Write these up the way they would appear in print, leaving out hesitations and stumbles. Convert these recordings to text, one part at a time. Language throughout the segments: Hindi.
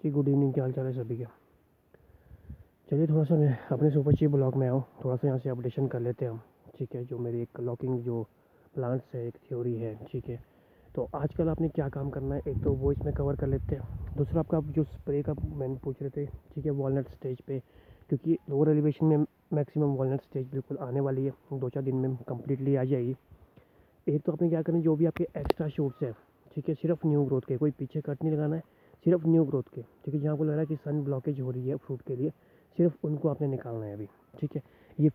जी गुड इवनिंग, क्या हाल चाल है सभी के। चलिए थोड़ा सा मैं अपने सुपर चीप ब्लॉग में आऊँ, थोड़ा सा यहाँ से अपडेशन कर लेते हैं हम। ठीक है, जो मेरी एक लॉकिंग जो प्लांट्स है, एक थ्योरी है। ठीक है, तो आजकल आपने क्या काम करना है, एक तो वो इसमें कवर कर लेते हैं। दूसरा आपका आप जो स्प्रे का मैंने पूछ रहे थे, ठीक है, वॉलनट स्टेज पे, क्योंकि लोअर एलिवेशन में मैक्सिमम वॉलनट स्टेज बिल्कुल आने वाली है, 2-4 दिन में कम्प्लीटली आ जाएगी। एक तो आपने क्या करना है, जो भी आपके एक्स्ट्रा शूट्स हैं, ठीक है, सिर्फ न्यू ग्रोथ के, कोई पीछे कट नहीं लगाना है, सिर्फ न्यू ग्रोथ के। ठीक है, जहाँ को लग रहा है कि सन ब्लॉकेज हो रही है फ्रूट के लिए, सिर्फ उनको आपने निकालना है अभी। ठीक है, ये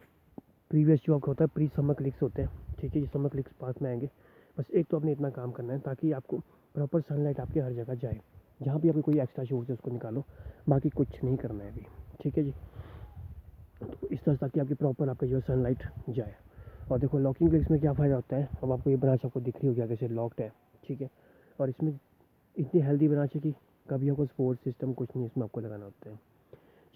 प्रीवियस जो आपका होता है प्री समर क्लिक्स होते हैं। ठीक है, ये समर क्लिक्स पास में आएंगे। बस एक तो आपने इतना काम करना है ताकि आपको प्रॉपर सनलाइट आपके हर जगह जाए। जहाँ भी आपके कोई एक्स्ट्रा शूट्स है उसको निकालो, बाकी कुछ नहीं करना है अभी। ठीक है जी, तो इस तरह ताकि आपकी प्रॉपर आपका जो सनलाइट जाए। और देखो लॉकिंग क्लिक्स में क्या फ़ायदा होता है, अब आपको ये ब्रांच आपको दिख रही होगी आगे से लॉक्ड है। ठीक है, और इसमें इतनी हेल्दी ब्रांच है कि कभी आपको सपोर्ट सिस्टम कुछ नहीं इसमें आपको लगाना होता है।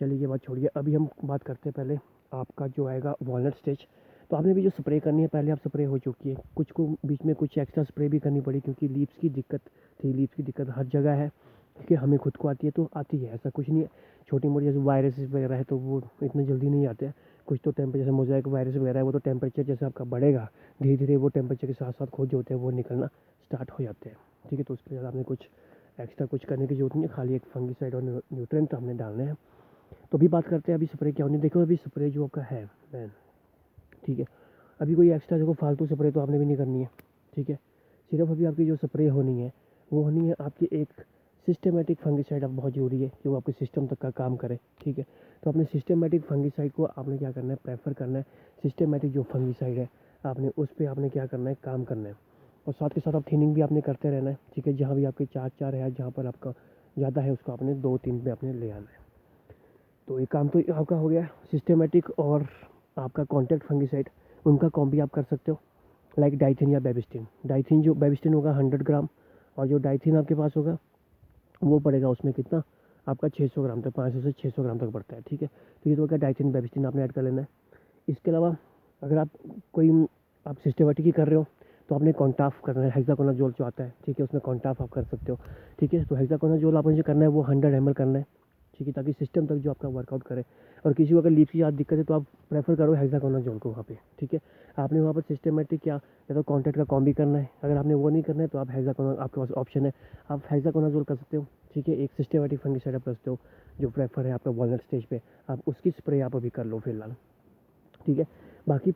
चलिए ये बात छोड़िए, अभी हम बात करते हैं पहले आपका जो आएगा वॉलनट स्टेज। तो आपने भी जो स्प्रे करनी है, पहले आप स्प्रे हो चुकी है, कुछ को बीच में कुछ एक्स्ट्रा स्प्रे भी करनी पड़ी क्योंकि लीव्स की दिक्कत थी। लीव्स की दिक्कत हर जगह है, क्योंकि हमें खुद को आती है तो आती है, ऐसा कुछ नहीं है। छोटी मोटी जैसे वायरस वगैरह है तो वो इतना जल्दी नहीं आते हैं। कुछ तो टेम्परेचर जैसे मोज़ेक वायरस वगैरह है, वो तो टेम्परेचर जैसे आपका बढ़ेगा धीरे धीरे वो टेम्परेचर के साथ साथ खुद जो होते हैं वो निकलना स्टार्ट हो जाते हैं। ठीक है, तो उसके ज़्यादा आपने कुछ एक्स्ट्रा कुछ करने की जरूरत नहीं है, खाली एक फंगिसाइड और न्यूट्रेंट हमने डालने हैं। तो अभी बात करते हैं अभी स्प्रे क्या होनी है। देखो अभी स्प्रे जो आपका है मैन, ठीक है, अभी कोई एक्स्ट्रा देखो फालतू स्प्रे तो आपने भी नहीं करनी है। ठीक है, सिर्फ अभी आपकी जो स्प्रे होनी है वो होनी है आपकी एक सिस्टमेटिक फंगिसाइड। अब बहुत ज़रूरी है जो आपके सिस्टम तक का काम करे। ठीक है, तो अपने सिस्टमेटिक फंगिसाइड को आपने क्या करना है, प्रेफर करना है। सिस्टमेटिक जो फंगिसाइड है आपने उस पर आपने क्या करना है, काम करना है। और साथ के साथ आप थिनिंग भी आपने करते रहना है। ठीक है, जहाँ भी आपके 4-4 है, जहाँ पर आपका ज़्यादा है उसको आपने 2-3 पे आपने ले आना है। तो ये काम तो आपका हो गया सिस्टमेटिक। और आपका कॉन्टैक्ट फंगिसाइड उनका कॉम भी आप कर सकते हो, लाइक डाइथिन या बेबिस्टिन। डाइथिन जो बेबिस्टिन होगा 100 ग्राम, और जो डाइथिन आपके पास होगा वो पड़ेगा उसमें कितना, आपका 600 ग्राम तक, 500 से 600 ग्राम तक पड़ता है। ठीक है, तो ये तो क्या डाइथिन बेबिस्टिन आपने ऐड कर लेना है। इसके अलावा अगर आप कोई आप सिस्टमेटिक ही कर रहे हो तो आपने कॉन्टाफ करना है, हेक्साकोनाजोल जो आता है। ठीक है, उसमें कॉन्टाफ आप कर सकते हो। ठीक है, तो हेक्साकोनाजोल आपने जो करना है वो 100 ml करना है। ठीक है, ताकि सिस्टम तक जो आपका वर्कआउट करे। और किसी को अगर लीफ की ज़्यादा दिक्कत है तो आप प्रेफर करो हेक्साकोनाजोल को वहाँ पे। ठीक है, आपने वहाँ पर सिस्टमेटिक या तो कॉन्टैक्ट का कॉम भी करना है। अगर आपने वो नहीं करना है तो आप हेक्साकोना, आपके पास ऑप्शन है, आप हेक्साकोनाजोल कर सकते हो। ठीक है, एक सिस्टमेटिक फंगिसाइड आप कर सकते हो जो प्रेफर है आपका वॉलनट स्टेज पे, आप उसकी स्प्रे आप अभी कर लो फिलहाल। ठीक है, बाकी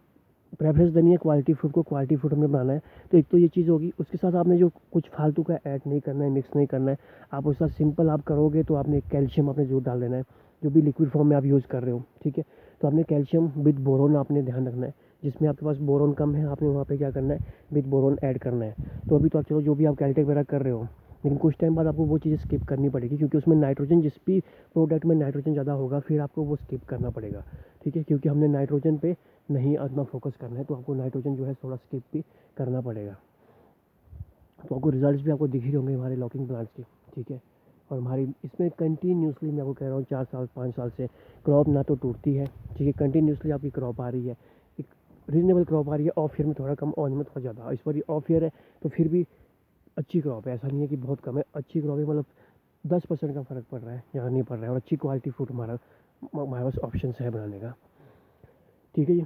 प्रेफरेंस देनी है क्वालिटी फूड को, क्वालिटी फूड हमें बनाना है। तो एक तो ये चीज़ होगी, उसके साथ आपने जो कुछ फालतू का ऐड नहीं करना है, मिक्स नहीं करना है। आप उसका सिंपल आप करोगे तो आपने कैल्शियम आपने जरूर डाल देना है, जो भी लिक्विड फॉर्म में आप यूज़ कर रहे हो। ठीक है, तो आपने कैल्शियम विद बोरोन आपने ध्यान रखना है। जिसमें आपके पास बोरोन कम है आपने वहाँ पे क्या करना है, विद बोरोन ऐड करना है। तो अभी तो आप चलो जो भी आप कैल्टेक वगैरह कर रहे हो, लेकिन कुछ टाइम बाद आपको वो चीज़ें स्किप करनी पड़ेगी, क्योंकि उसमें नाइट्रोजन, जिस भी प्रोडक्ट में नाइट्रोजन ज़्यादा होगा फिर आपको वो स्किप करना पड़ेगा। ठीक है, क्योंकि हमने नाइट्रोजन पे नहीं अपना फोकस करना है, तो आपको नाइट्रोजन जो है थोड़ा स्किप भी करना पड़ेगा। तो आपको रिजल्ट्स भी आपको दिख ही होंगे हमारे लॉकिंग प्लांट्स के। ठीक है, और हमारी इसमें कंटिन्यूसली मैं आपको कह रहा हूँ 4 साल 5 साल से क्रॉप ना तो टूटती है। ठीक है, कंटिन्यूसली आपकी क्रॉप आ रही है, एक रीजनेबल क्रॉप आ रही है। ऑफ ईयर में थोड़ा कम, ऑन में थोड़ा ज़्यादा। इस बार ऑफ ईयर है तो फिर भी अच्छी क्रॉप है, ऐसा नहीं है कि बहुत कम है, अच्छी क्रॉप है। मतलब 10% का फ़र्क पड़ रहा है, ज़्यादा नहीं पड़ रहा है। और अच्छी क्वालिटी फूड हमारे पास ऑप्शन है बनाने का। ठीक है जी,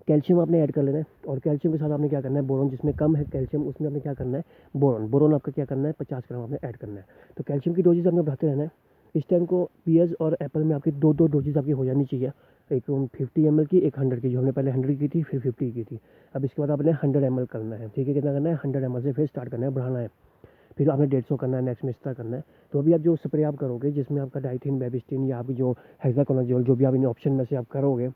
कैल्शियम आपने ऐड कर लेना है। और कैल्शियम के साथ आपने क्या करना है, बोरोन, जिसमें कम है कैल्शियम उसमें आपने क्या करना है, बोरोन। बोरोन आपका क्या करना है, 50 ग्राम आपने ऐड करना है। तो कैल्शियम की डोजेज आपने बढ़ाते रहना है। इस टाइम को पीएस और एप्पल में आपकी दो दो डोजेज आपकी हो जानी चाहिए, एक 50 ml की, एक 100 की। जो हमने पहले 100 की थी फिर 50 की थी, अब इसके बाद आपने 100 ml करना है। ठीक है, कितना करना है, 100 ml से फिर स्टार्ट करना है, बढ़ाना है। फिर आपने 150 करना है, नेक्स्ट में इस तरह करना है। तो अभी आप जो स्प्रे आप करोगे जिसमें आपका डाइथिन, बेबिस्टिन या आप जो हेक्साकोनाजोल, जो भी आप इन ऑप्शन में से आप करोगे,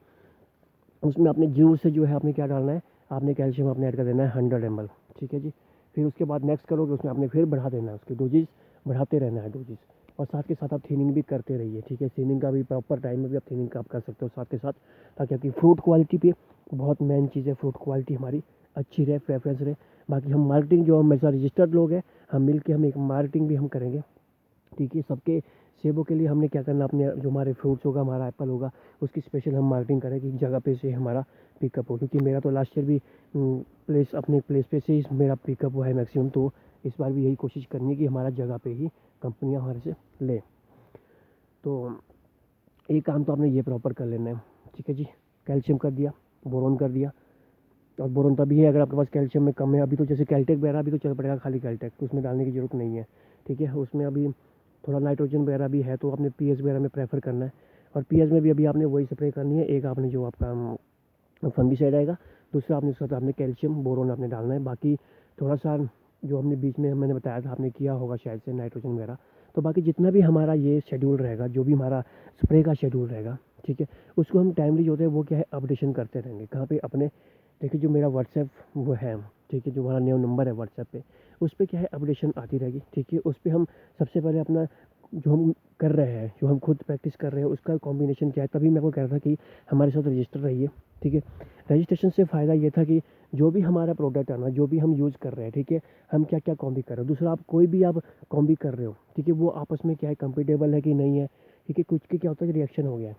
उसमें आपने जूस से जो है आपने क्या डालना है, आपने कैल्शियम आपने ऐड कर देना है 100 ml। ठीक है जी, फिर उसके बाद नेक्स्ट करोगे उसमें आपने फिर बढ़ा देना है, उसकी डोजेज बढ़ाते रहना है डोजेज। और साथ के साथ आप थिनिंग भी करते रहिए। ठीक है, थिनिंग का भी प्रॉपर टाइम में भी आप थिनिंग का आप कर सकते हो साथ के साथ, ताकि आपकी फ्रूट क्वालिटी पे बहुत मेन चीज़ है, फ्रूट क्वालिटी हमारी अच्छी रहे, प्रेफरेंस रहे। बाकी हम मार्केटिंग जो हम ऐसा रजिस्टर्ड लोग हैं, हम मिल के हम एक मार्केटिंग भी हम करेंगे। ठीक है, सबके सेबों के लिए हमने क्या करना, अपने जो हमारे फ्रूट्स होगा, हमारा एप्पल होगा, उसकी स्पेशल हम मार्केटिंग करें कि जगह पे से हमारा पिकअप हो। क्योंकि मेरा तो लास्ट ईयर भी प्लेस, अपने प्लेस पे से ही मेरा पिकअप हुआ है मैक्सिमम। तो इस बार भी यही कोशिश करनी है कि हमारा जगह पे ही कंपनियां हमारे से लें। तो एक काम तो आपने ये प्रॉपर कर लेना है, ठीक है जी। कैल्शियम कर दिया, बोरोन कर दिया, और बोरोन तभी है अगर आपके पास कैल्शियम में कम है। अभी तो जैसे कैल्टेक वगैरह अभी तो चल पड़ेगा, खाली कैल्टेक तो उसमें डालने की ज़रूरत नहीं है, ठीक है। उसमें अभी थोड़ा नाइट्रोजन वगैरह भी है, तो आपने पीएच वगैरह में प्रेफर करना है। और पीएच में भी अभी आपने वही स्प्रे करनी है, एक आपने जो आपका फंगिसाइड आएगा, दूसरा आपने उसके साथ आपने कैल्शियम बोरोन आपने डालना है। बाकी थोड़ा सा जो हमने बीच में मैंने बताया था, आपने किया होगा शायद से नाइट्रोजन वगैरह। तो बाकी जितना भी हमारा ये शेड्यूल रहेगा, जो भी हमारा स्प्रे का शेड्यूल रहेगा, ठीक है, उसको हम टाइमली जो होते हैं वो क्या है अपडेशन करते रहेंगे। कहाँ पे? अपने देखिए जो मेरा व्हाट्सएप वो है, ठीक है, जो हमारा न्यू नंबर है व्हाट्सएप पे, उस पे क्या है अपडेशन आती रहेगी, ठीक है। उस पे हम सबसे पहले अपना जो हम कर रहे हैं, जो हम खुद प्रैक्टिस कर रहे हैं, उसका कॉम्बिनेशन क्या है, तभी मैं आपको कह रहा था कि हमारे साथ रजिस्टर रहिए, ठीक है। रजिस्ट्रेशन से फ़ायदा ये था कि जो भी हमारा प्रोडक्ट है ना, जो भी हम यूज़ कर रहे हैं, ठीक है, हम क्या क्या कॉम्बी कर रहे हो, दूसरा आप कोई भी आप कॉम्बी कर रहे हो, ठीक है, वो आपस में क्या है कंपेटेबल है कि नहीं है, ठीक है। कुछ के क्या होता है कि रिएक्शन हो गया है,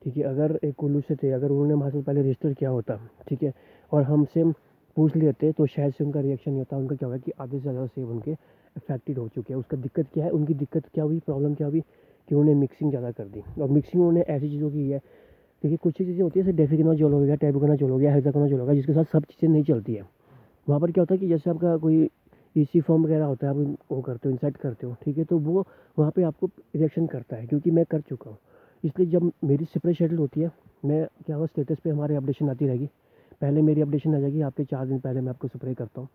ठीक है। अगर एक कुल्लू से थे, अगर उन्होंने हमारे से पहले रजिस्टर किया होता, ठीक है, और हमसे पूछ लेते, तो शायद से उनका रिएक्शन नहीं होता। उनका क्या होगा कि आधे से ज़्यादा सेब उनके अफेक्टेड हो चुके हैं। उसका दिक्कत क्या है, उनकी दिक्कत क्या हुई, प्रॉब्लम क्या हुई कि उन्होंने मिक्सिंग ज़्यादा कर दी, और मिक्सिंग उन्होंने ऐसी चीज़ों की है, देखिए कुछ चीज़ें होती है जैसे डेफिकनाजोल हो गया, टैबुकनाजोल हो गया, हेक्साकोनाजोल हो गया, जिसके साथ सब चीज़ें नहीं चलती है। वहाँ पर क्या होता है कि जैसे आपका कोई ईसी फॉर्म वगैरह होता है, आप वो करते हो, इंसर्ट करते हो, ठीक है, तो वो वहाँ पे आपको रिएक्शन करता है, क्योंकि मैं कर चुका हूँ। इसलिए जब मेरी स्प्रे शेड्यूल होती है, मैं क्या होगा स्टेटस पे हमारे अपडेशन आती रहेगी। पहले मेरी अपडेशन आ जाएगी, आपके 4 दिन पहले मैं आपको स्प्रे करता हूँ,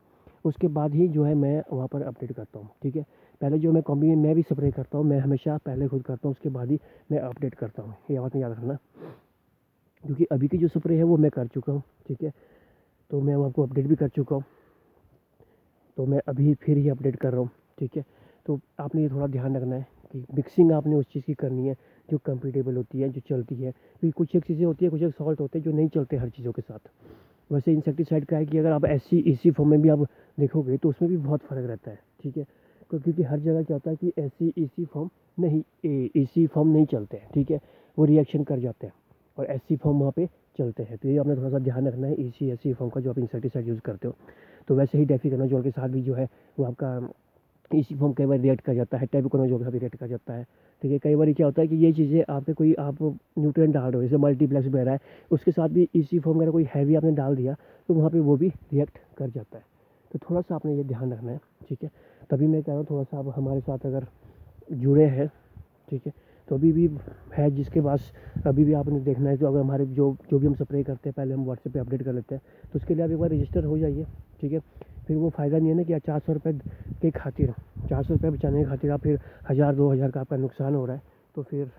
उसके बाद ही जो है मैं वहाँ पर अपडेट करता हूँ, ठीक है। पहले जो मैं कॉम्बी में मैं भी स्प्रे करता हूँ, मैं हमेशा पहले खुद करता हूँ, उसके बाद ही मैं अपडेट करता हूँ, ये बात याद रखना। क्योंकि अभी की जो स्प्रे है वो मैं कर चुका हूँ, ठीक है, तो मैं आपको अपडेट भी कर चुका हूँ, तो मैं अभी फिर ही अपडेट कर रहा हूँ, ठीक है। तो आपने ये थोड़ा ध्यान रखना है कि मिक्सिंग आपने उस चीज़ की करनी है जो कंपेटेबल होती है, जो चलती है, क्योंकि कुछ एक चीज़ें होती है, कुछ एक सॉल्ट होते हैं जो नहीं चलते हर चीज़ों के साथ। वैसे इंसेक्टिसाइड का है कि अगर आप एससी इसी फॉर्म में भी आप देखोगे तो उसमें भी बहुत फ़र्क रहता है, ठीक है। क्योंकि हर जगह क्या होता है कि एससी इसी फॉर्म नहीं, इसी फॉर्म नहीं चलते हैं, ठीक है, वो रिएक्शन कर जाते हैं, और एससी फॉर्म वहाँ पे चलते हैं। तो ये आपने थोड़ा सा ध्यान रखना है, इसी एससी फॉर्म का जो आप इंसेक्टिसाइड यूज़ करते हो। तो वैसे ही डेफिकनाजोल के साथ भी जो है वो आपका इसी फॉर्म कई बार रिएक्ट कर जाता है, टेबुकोनाजोल के साथ भी रिएक्ट कर जाता है, ठीक है। कई बार क्या होता है कि ये चीज़ें आपके कोई आप न्यूट्रिएंट डाल रहे हो, जैसे मल्टीप्लेक्स वगैरह है, उसके साथ भी इसी फॉर्म वगैरह कोई हैवी आपने डाल दिया, तो वहाँ पे वो भी रिएक्ट कर जाता है। तो थोड़ा सा आपने ये ध्यान रखना है, ठीक है। तभी मैं कह रहा हूँ थोड़ा सा आप हमारे साथ अगर जुड़े हैं, ठीक है, तो अभी भी है जिसके पास अभी भी आपने देखना है, तो अगर हमारे जो जो भी हम स्प्रे करते हैं पहले हम व्हाट्सएप पे अपडेट कर लेते हैं, तो उसके लिए आप एक बार रजिस्टर हो जाइए, ठीक है। फिर वो फ़ायदा नहीं है ना कि 400 रुपये के खातिर, 400 रुपये बचाने की खातिर आप फिर 1000 2000 का आपका नुकसान हो रहा है, तो फिर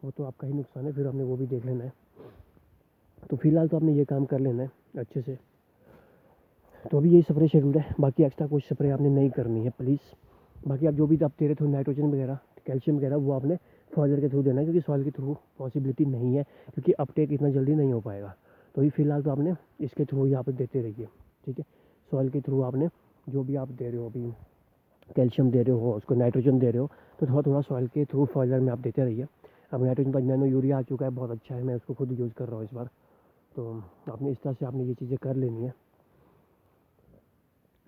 वो तो आपका ही नुकसान है, फिर आपने वो भी देख लेना है। तो फिलहाल तो आपने ये काम कर लेना है अच्छे से। तो अभी यही स्प्रे शेड्यूल है, बाकी एक्स्ट्रा कुछ स्प्रे आपने नहीं करनी है प्लीज़। बाकी आप जो भी आप दे रहे थे नाइट्रोजन वगैरह, कैल्शियम वगैरह, वो आपने फॉलियर के थ्रू देना है, क्योंकि सॉइल के थ्रू पॉसिबिलिटी नहीं है, क्योंकि अपटेक इतना जल्दी नहीं हो पाएगा। तो अभी फ़िलहाल तो आपने इसके थ्रू ही आप देते रहिए, ठीक है। सॉइल के थ्रू आपने जो भी आप दे रहे हो, अभी कैल्शियम दे रहे हो, उसको नाइट्रोजन दे रहे हो, तो थोड़ा थोड़ा सॉइल के थ्रू फॉलियर में आप देते रहिए। अब नाइट्रोजन पर नैनो यूरिया आ चुका है, बहुत अच्छा है, मैं उसको खुद यूज़ कर रहा हूँ इस बार। तो आपने इस तरह से आपने ये चीज़ें कर लेनी है।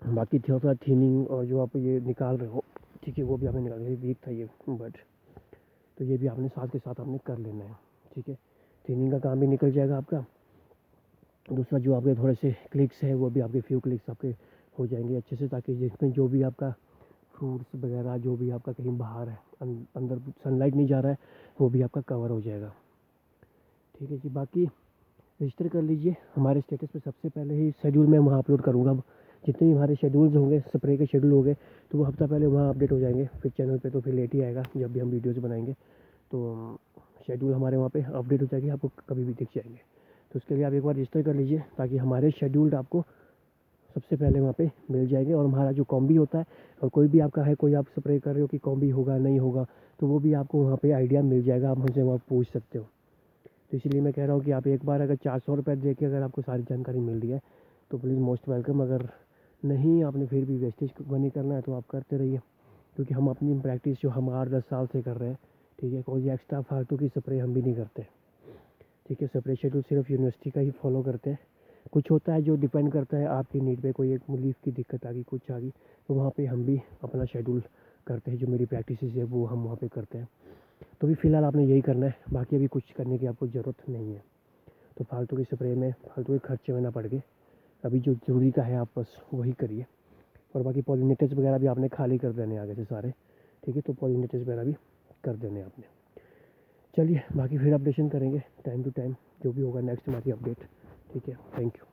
बाकी थोड़ा थीनिंग और जो आप ये निकाल रहे हो, ठीक है, वो भी आपने निकाल लिया, वीक था ये बट, तो ये भी आपने साथ के साथ आपने कर लेना है, ठीक है। थीनिंग का काम भी निकल जाएगा आपका। दूसरा जो आपके थोड़े से क्लिक्स है, वो भी आपके फ्यू क्लिक्स आपके हो जाएंगे अच्छे से, ताकि जिसमें जो भी आपका फ्रूट्स वगैरह जो भी आपका कहीं बाहर है, अंदर सनलाइट नहीं जा रहा है, वो भी आपका कवर हो जाएगा, ठीक है जी। बाकी रजिस्टर कर लीजिए हमारे स्टेटस पे, सबसे पहले ही शेड्यूल मैं वहाँ अपलोड करूँगा। अब जितने भी हमारे शेड्यूल्स होंगे, स्प्रे के शेड्यूल हो गए, तो वो हफ्ता पहले वहाँ अपडेट हो जाएंगे। फिर चैनल पे तो फिर लेट ही आएगा जब भी हम वीडियोज़ बनाएंगे, तो शेड्यूल हमारे वहाँ पे अपडेट हो जाएगी, आपको कभी भी दिख जाएंगे। तो उसके लिए आप एक बार रजिस्टर कर लीजिए, ताकि हमारे शेड्यूल्ड आपको सबसे पहले वहाँ पे मिल जाएंगे। और हमारा जो कॉम्बी होता है, और कोई भी आपका है, कोई आप स्प्रे कर रहे हो कि कॉम्बी होगा नहीं होगा, तो वो भी आपको वहाँ पे आइडिया मिल जाएगा, आप हमसे वहाँ पूछ सकते हो। तो इसीलिए मैं कह रहा हूँ कि आप एक बार अगर 400 रुपये दे के अगर आपको सारी जानकारी मिल रही है, तो प्लीज़ मोस्ट वेलकम। अगर नहीं आपने फिर भी वेस्टेज नहीं करना है, तो आप करते रहिए, क्योंकि हम अपनी प्रैक्टिस जो हम 8-10 साल से कर रहे हैं, ठीक है, कोई एक्स्ट्रा फालतू की स्प्रे हम भी नहीं करते, ठीक है। स्प्रे शेड्यूल सिर्फ यूनिवर्सिटी का ही फॉलो करते हैं। कुछ होता है जो डिपेंड करता है आपकी नीड पे, कोई एक लीफ की दिक्कत आ गई, कुछ आ गई, तो वहाँ पे हम भी अपना शेड्यूल करते हैं, जो मेरी प्रैक्टिस है वो हम वहाँ पे करते हैं। तो अभी फ़िलहाल आपने यही करना है, बाकी अभी कुछ करने की आपको ज़रूरत नहीं है। तो फालतू की स्प्रे में फालतू के खर्चे में ना पड़ के अभी जो ज़रूरी का है आप बस वही करिए। और बाकी पॉलिनेटर्स वगैरह भी आपने खाली कर देने आगे से सारे, ठीक है। तो पॉलिनेटर्स वगैरह भी कर देने आपने। चलिए बाकी फिर अपडेशन करेंगे टाइम टू टाइम, जो भी होगा नेक्स्ट हमारी अपडेट, ठीक है। Thank you.